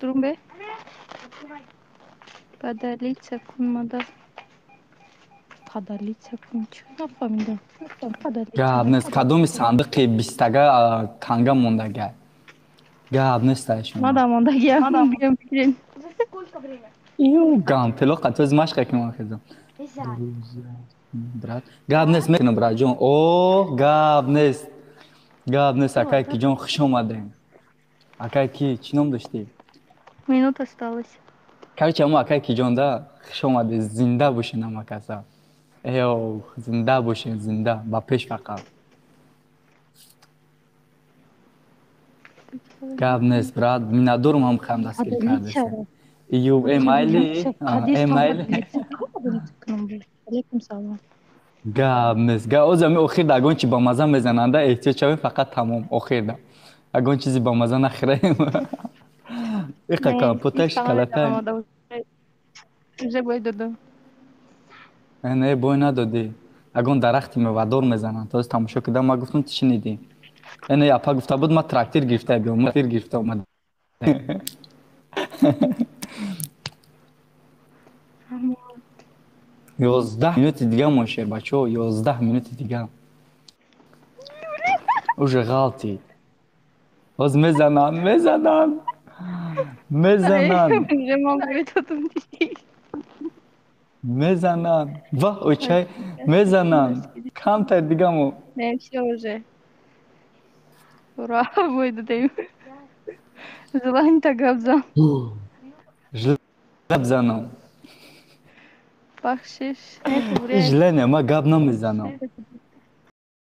Durum be. Падалица кунмада. Падалица кун. Чӣ нафаҳмидам. Падалица. гап нест. Кадоми сандиқи 20-тага канга мондага. Гап нестае шумо. Мадам ондагиам биём бигирем. Ю гантелоқа то машқа кунам хизам. Брат, гап нест мекунам братҷон. О, гап нест. Гап нест акайкиҷон хуш омадем. Акайки чӣ ном доштӣ? Минута осталась. Короче, ҳамон акайкиҷонда хуш омадед. Зинда бошед намакаса. Эё, зинда бошед, зинда. Ба пеш фақат. Гап нест, брат. Миннатдорум ҳам хаам дастгир Падалица. кардеса. Ию, эмайли, Кадис там эмайли. падалица. Как падалица кунам бе? Алейкум салом. Гап нест. Озами охирда агон чи ба маза мезананда эҳтиёҷ фақат тамом охирда. Агон чизи ба маза нахӯраем. Иқа Не, компотай, шоколатай. уже бой додам. Не, бой надодӣ. Агон дарахти мевадор мезананд. Тоз тамошо кардам, ма гуфтам ту чӣ нидӣ? Эне апа гуфта буд ма трактир гирифта биём. Трактир гирифта омад. 11 минути дига мошер бачаҳо, 11 минути дига. Уже ғалти. Боз мезананд, мезананд. Мезананд. Уже мам говорит о том, Мезананд. Ва, очай, мезананд. Камтар дигамо. не, все уже. Ура, бой додем. Зелань-то габзам. Жиле бзанам. Бахшиш. Не, ты буря. Жиле не, ма гап намезанам.